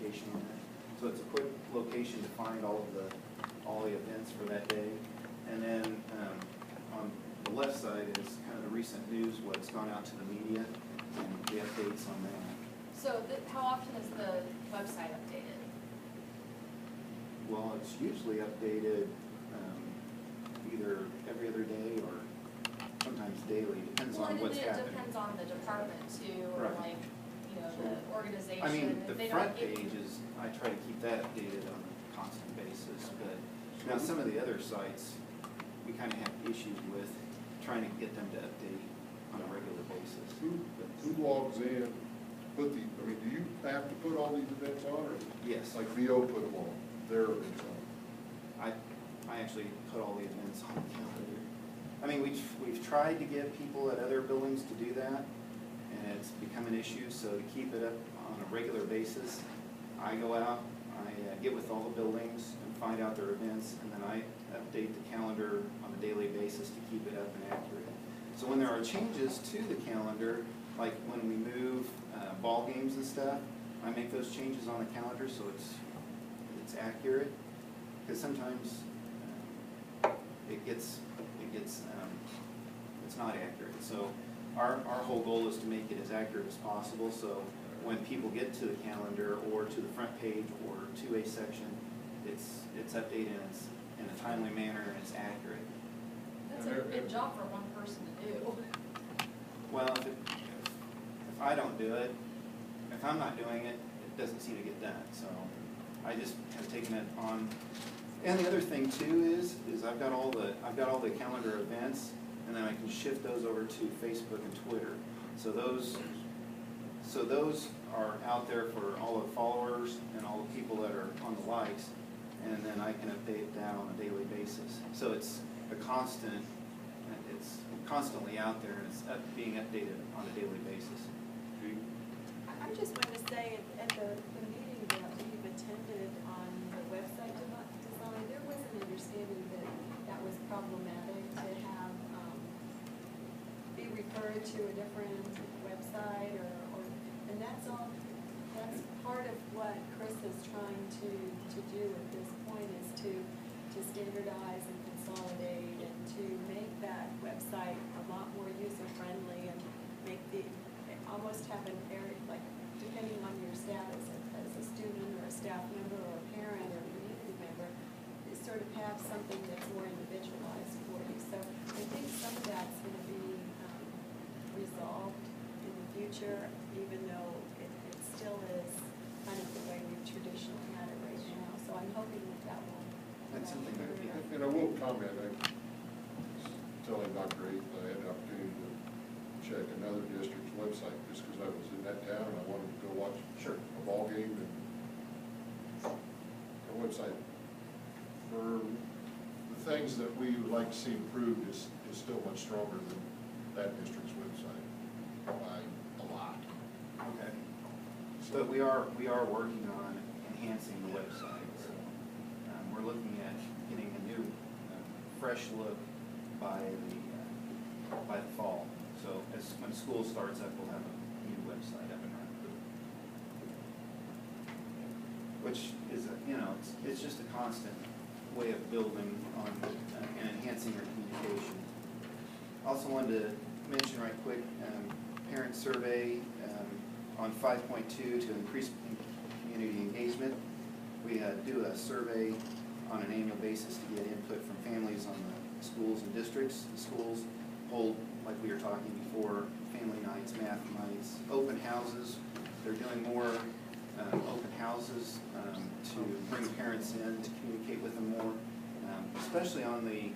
location on it. So it's a quick location to find all the events for that day. And then on the left side is kind of the recent news, what's gone out to the media, and the updates on that. So how often is the website updated? Well, it's usually updated either every other day or sometimes daily, depends on what's happening. It depends on the department too, or Right. like, you know, the organization. I mean, If the they front don't page is, I try to keep that updated on a constant basis, but now some of the other sites, we kind of have issues with trying to get them to update on a regular basis. Who logs in, do you have to put all these events on, or? Yes. Like VO put them on, their events on? I actually put all the events on the calendar. I mean, we've tried to get people at other buildings to do that, and it's become an issue, so to keep it up on a regular basis, I go out, I get with all the buildings and find out their events, and then I update the calendar on a daily basis to keep it up and accurate. So when there are changes to the calendar, like when we move ball games and stuff, I make those changes on the calendar so it's accurate, because sometimes it's not accurate. So our whole goal is to make it as accurate as possible, so when people get to the calendar or to the front page or to a section, it's updated and it's in a timely manner and it's accurate. That's a big job for one person to do. Well, if I don't do it, if I'm not doing it, it doesn't seem to get done. So I just have taken it on. And the other thing too is I've got all the calendar events, and then I can shift those over to Facebook and Twitter. So those are out there for all the followers and all the people that are on the likes, and then I can update that on a daily basis. So it's constantly out there, and it's being updated on a daily basis. I just want to say at the meeting that we've attended on the website design, there was an understanding that was problematic to have be referred to a different website and that's part of what Chris is trying to do at this point, is to standardize and consolidate and to make that website a lot more user-friendly and make almost have an area, like, depending on your status as a student or a staff member or a parent or a community member, is sort of have something that's more individualized for you. So I think some of that's going to be resolved in the future, even though it still is kind of the way we've traditionally had it right now. So I'm hoping that will. That's something that would be. And I will comment, I was telling Dr. Eighth I had the opportunity to check another district's website just because I was in that town and I wanted to go watch a ball game, and the website for the things that we would like to see improved is still much stronger than that district's website by a lot. Okay. But we are working on enhancing the website. So we're looking at getting a new, fresh look by the fall. So when school starts up, we'll have a new website up and running. Which is it's just a constant way of building on and enhancing your communication. Also wanted to mention right quick, parent survey on 5.2 to increase community engagement. We do a survey on an annual basis to get input from families on the schools and districts. The schools hold, like we were talking before, family nights, math nights, open houses. They're doing more open houses to bring parents in, to communicate with them more, especially on the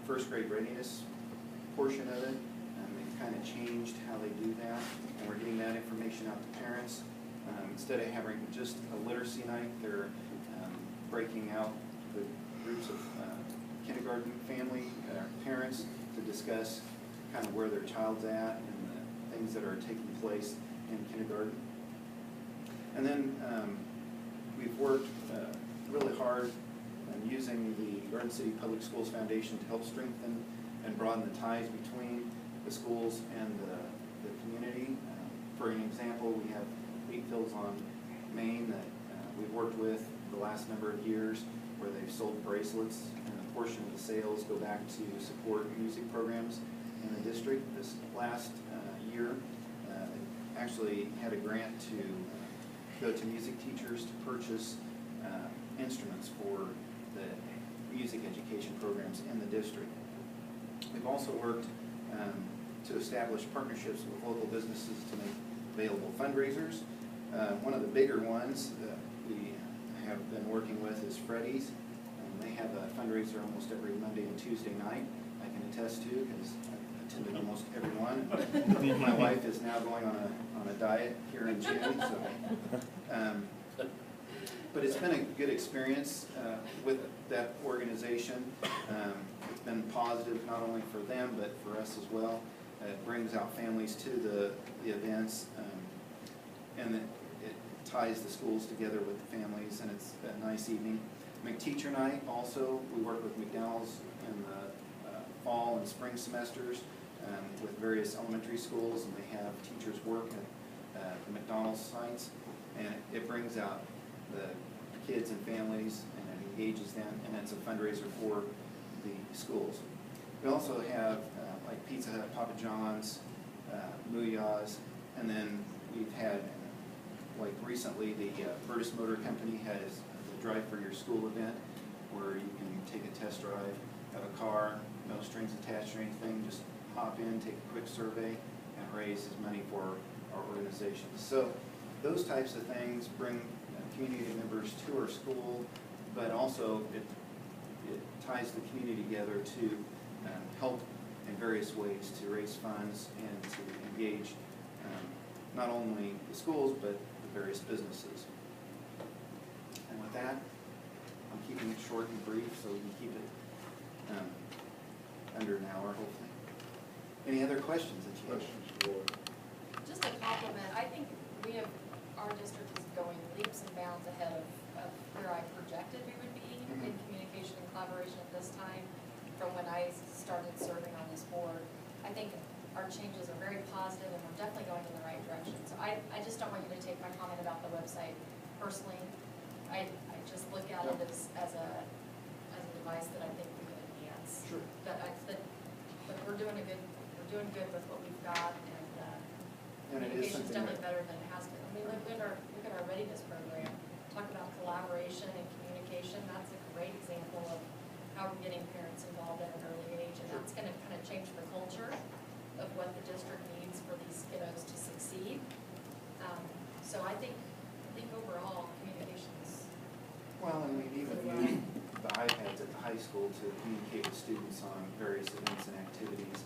first grade readiness portion of it. They've kind of changed how they do that, and we're getting that information out to parents. Instead of having just a literacy night, they're breaking out the groups of kindergarten family parents to discuss kind of where their child's at and the things that are taking place in kindergarten. And then we've worked really hard using the Garden City Public Schools Foundation to help strengthen and broaden the ties between the schools and the community. For an example, we have wheat fields on Main that we've worked with the last number of years, where they've sold bracelets, and a portion of the sales go back to support music programs in the district. This last year, actually had a grant to go to music teachers to purchase instruments for the music education programs in the district. We've also worked to establish partnerships with local businesses to make available fundraisers. One of the bigger ones that we have been working with is Freddy's. They have a fundraiser almost every Monday and Tuesday night. I can attest to, because I've attended almost every one. My wife is now going on a diet here in June, so. But it's been a good experience with that organization. It's been positive not only for them, but for us as well. It brings out families to the events, and it ties the schools together with the families, and it's a nice evening. McTeacher Night also, we work with McDonald's in the fall and spring semesters with various elementary schools, and they have teachers work at the McDonald's sites, and it brings out the kids and families, and it engages them, and it's a fundraiser for the schools. We also have like Pizza Hut, Papa John's, Muya's, and then we've had, like recently, the Virtus Motor Company has the Drive for Your School event, where you can take a test drive, have a car, no strings attached or anything, just hop in, take a quick survey, and it raises money for our organization. So those types of things bring community members to our school, but also it ties the community together to help in various ways to raise funds and to engage not only the schools, but the various businesses. And with that, I'm keeping it short and brief so we can keep it under an hour, hopefully. Any other questions that you have? Questions? Just a compliment, I think our district is going leaps and bounds ahead of where I projected we would be in communication and collaboration at this time from when I started serving on this board. I think our changes are very positive, and we're definitely going in the right direction. So I just don't want you to take my comment about the website personally. I just look at it as a device that I think we can enhance. Sure. But we're doing good with what we've got, and And it is communication's something definitely that, better than it has been. I mean, look at our readiness program. Talk about collaboration and communication. That's a great example of how we're getting parents involved at an early age, and that's going to kind of change the culture of what the district needs for these kiddos to succeed. So I think overall communications. well, and we've even used the iPads at the high school to communicate with students on various events and activities.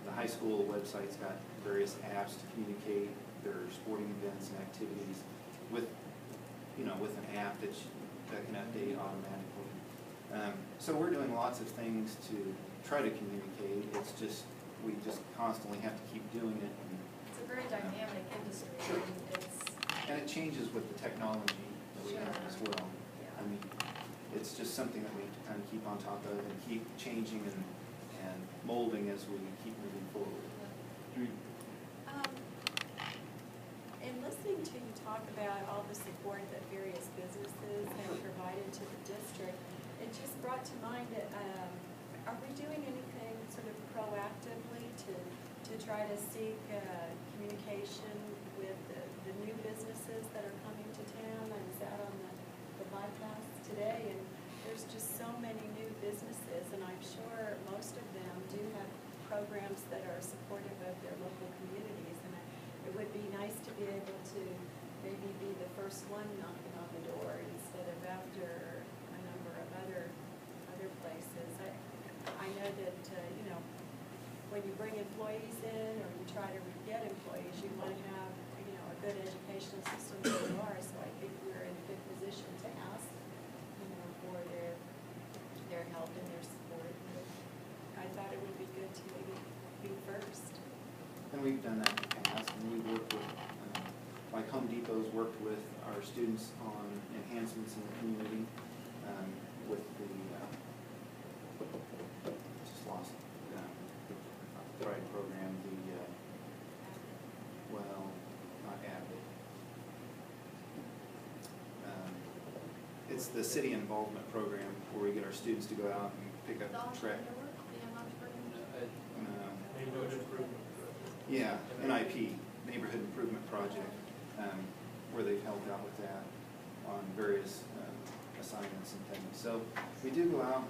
The high school website's got various apps to communicate their sporting events and activities with an app that can update automatically. So we're doing lots of things to try to communicate. It's just, we just constantly have to keep doing it. It's a very dynamic industry. Sure. And And it changes with the technology that we have as well. Yeah. I mean, it's just something that we have to kind of keep on top of and keep changing and molding as we keep moving forward. In listening to you talk about all the support that various businesses have provided to the district, it just brought to mind, are we doing anything sort of proactively to try to seek communication with the new businesses that are coming to town? I was out on the bypass today, and there's just so many new businesses, and I'm sure most of them do have programs that are supportive of their local communities, and it would be nice to be able to maybe be the first one knocking on the door instead of after a number of other places. I know that, when you bring employees in or you try to get employees, you want to have, a good educational system where you are, so I think we're in a good position to ask, for their help and their support. I thought it would be good to maybe be first. And we've done that in the past, and we've worked with, like Home Depot's worked with our students on enhancements in the community, with the, just lost, the right program, well, not Abbott, It's the city involvement program where we get our students to go out and pick up trash. Neighborhood improvement. Yeah, NIP, Neighborhood Improvement Project, where they've helped out with that on various assignments and things. So we do go out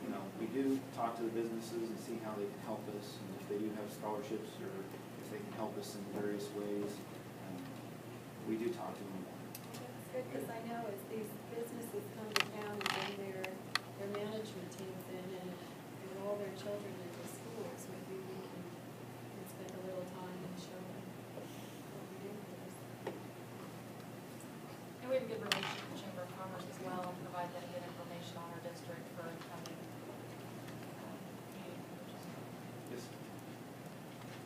and we do talk to the businesses and see how they can help us, and if they do have scholarships or if they can help us in various ways. We do talk to them. That's good, because I know as these businesses come to town and bring their management teams in and enroll their children into schools, maybe we can spend a little time and show them what we do for this. And we have a good relationship with the Chamber of Commerce as well, and provide them good information on our district for coming meeting. Yes.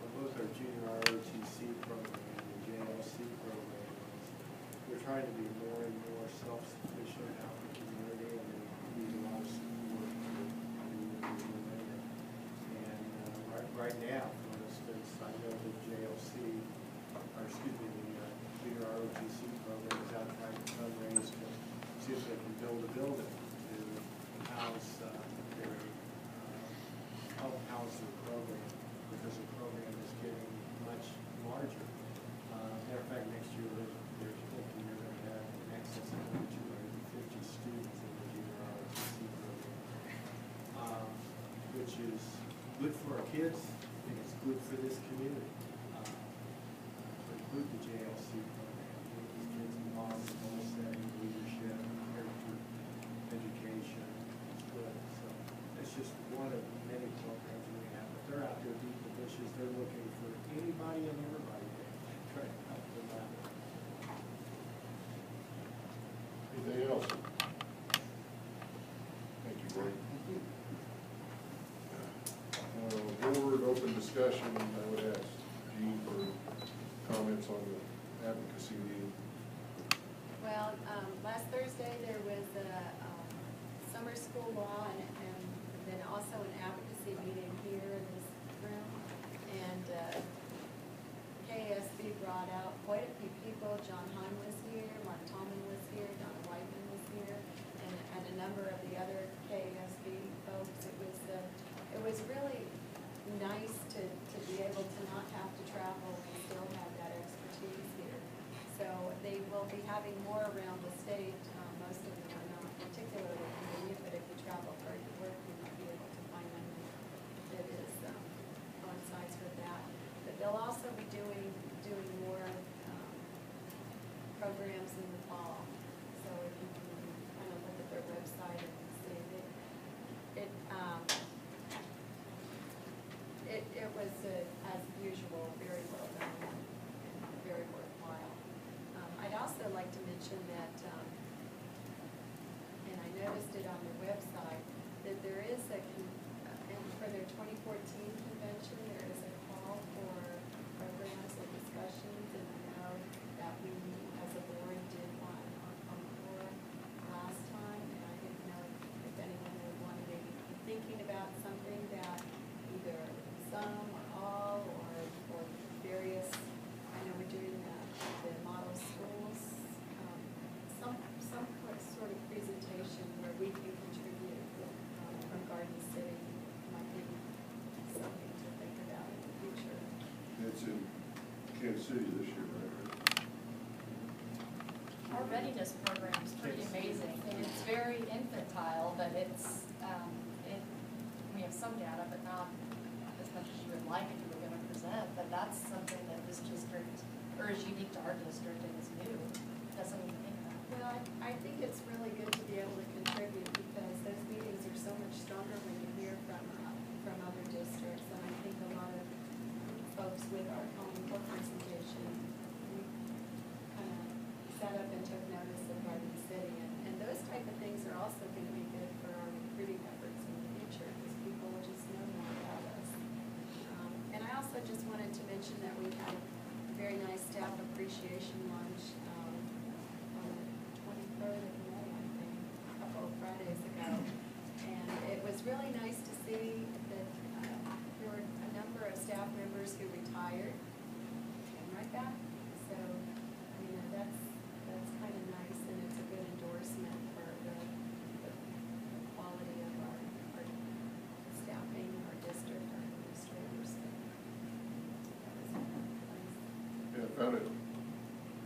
Well, both our junior ROTC program and the JLC program, we're trying to be more and more self-sufficient out in the community, and we need a lot of support and right now, for instance, I know the JLC, or excuse me, the junior ROTC program is out trying to fundraise to see if they can build a building to house their program, because the program is getting much larger. Matter of fact, next year they're thinking they're going to have in excess of 250 students in the junior ROTC program, which is good for our kids and it's good for this community. To include the JLC program, give these kids involved in goal setting, leadership, character education. It's good. So it's just one of many programs we have. But they're out there beating the bushes. They're looking for anybody and everybody to try to help them out. Anything else? Thank you, Gordon. Board open discussion, I would ask Jean for comments on the advocacy meeting. Well, last Thursday, there was a summer school law and then also an advocacy meeting here in this room. And KSB brought out quite a few people. John Heim was here, Mark Tallman was here, Donna Whiteman was here, and a number of the other KSB folks. It was really nice to be able to not have to travel and still have that expertise here. So they will be having more around the state. Most of them are not particularly convenient, but if you travel for your work, you might be able to find them that is coincides with that. But they'll also be doing more programs in the fall. So if you can kind of look at their website and see it was, as usual, very well done and very worthwhile. I'd also like to mention that, and I noticed it on their website, that there is and for their 2014 convention, there is a call for programs and discussions, and I know that we, as a board, did one on the board last time, and I didn't know if anyone would want to maybe be thinking about something that either some or all or various, I know we're doing the model schools, some sort of presentation where we can contribute from Garden City might be something to think about in the future. It's in Kansas City this year, right? Our readiness program is pretty amazing, and it's very infantile, but we have some data, but not as much as you would like if you were going to present, but that's something that this district, or is unique to our district and is new. That's something to think about. Well, I think it's really good to be able to contribute because those meetings are so much stronger when you hear from other districts. And I think a lot of folks with our common core presentation, we kind of sat up and took notice of Garden City. And those type of things are also going to be good for our recruiting efforts in the future because people will just know more about us. And I also just wanted to mention that we had a very nice staff appreciation lunch on the 23rd of May, I think, a couple of Fridays ago. And it was really nice to see that there were a number of staff members who retired, came right back. So, that's kind of nice, and it's a good endorsement for the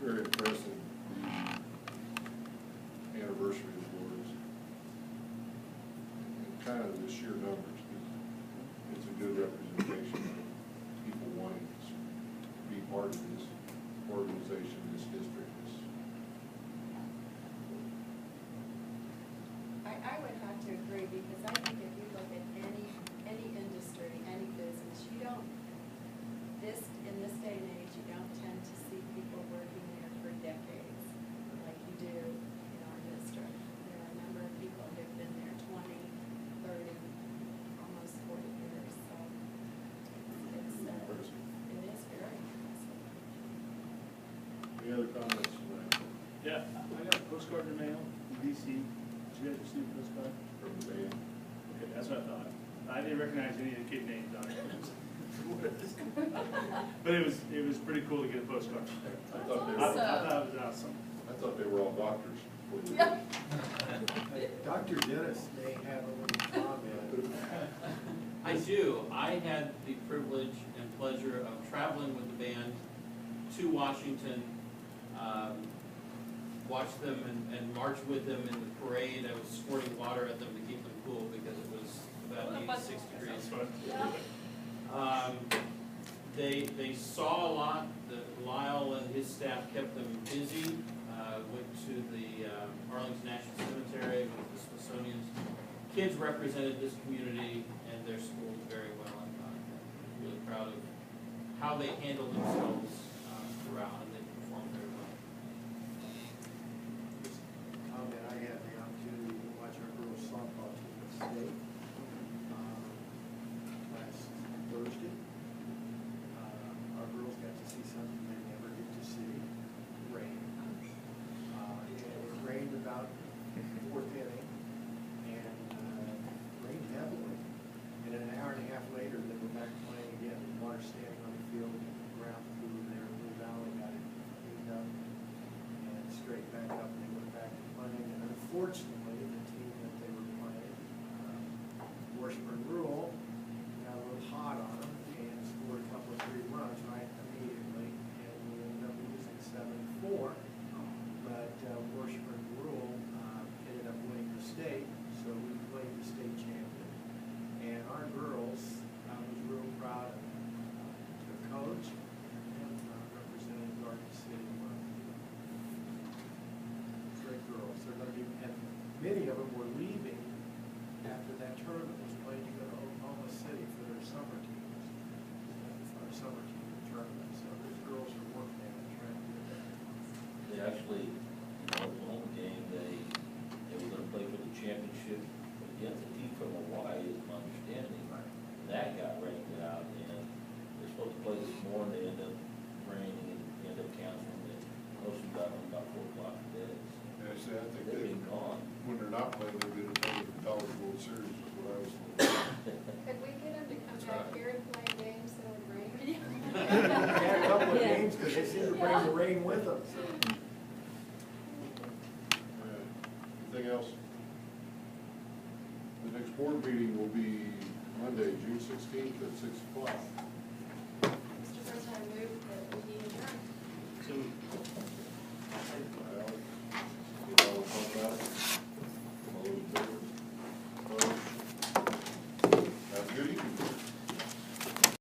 very impressive, the anniversary awards. And kind of the sheer numbers, it's a good representation of people wanting to be part of this organization, this district. I would have to agree, because I think if you look at any industry, any business, you don't, in this day and age, you don't tend to see people working there for decades, like you do in our district. There are a number of people who've been there 20, 30, almost 40 years, so it's, it is very impressive. Any other comments tonight Yeah, I got a postcard in the mail from DC. Did you guys receive a postcard? from the band? Okay, that's what I thought. I didn't recognize any of the kid names on it. But it was pretty cool to get a postcard. I thought they I were, thought it was awesome. I thought they were all doctors. Yeah. Dr. Dennis may have a little comment. I do. I had the privilege and pleasure of traveling with the band to Washington, watch them and march with them in the parade. I was squirting water at them to keep them cool because it was about 86 degrees. Sounds fun. They saw a lot. Lyle and his staff kept them busy. Went to the Arlington National Cemetery with the Smithsonian's. Kids represented this community and their schools very well. I'm really proud of how they handled themselves throughout, and they performed very well. Comment, I had the opportunity to watch our girls softball team at state last Thursday. Our girls got to see something they never get to see, rain. And it rained about fourth inning, and rained heavily. And an hour and a half later, they were back playing again, water standing on the field, ground through there, Blue Valley got it cleaned up and straight back up, and they went back to playing. And unfortunately, the team that they were playing, Washburn Rural, got a little hot on them and scored a couple of 3 runs right immediately, and we ended up losing 7-4. But Washburn Rural ended up winning the state, so we played the state champion. And our girls, I was real proud of the coach and representing Garden City. Great girls. They're going to be, and many of them were leaving after that tournament was played to go to Oklahoma City for their summer teams, for their summer team tournament. So those girls are working at it, trying to do that. They actually, Oklahoma game, they were gonna play for the championship against a team from Hawaii, is my understanding. That got rained out, and they're supposed to play this morning, they ended up raining and ended up canceling it. Most of them got home about 4 o'clock today. Yeah, see, I think They've been gone. when they're not playing, they're going to play the College World Series, is what I was told. Could we get them to come That's back right. here and play games so it would rain? They had a couple of games, because they seem to bring the rain with them, so. Anything else? The next board meeting will be Monday, June 16th at 6 o'clock.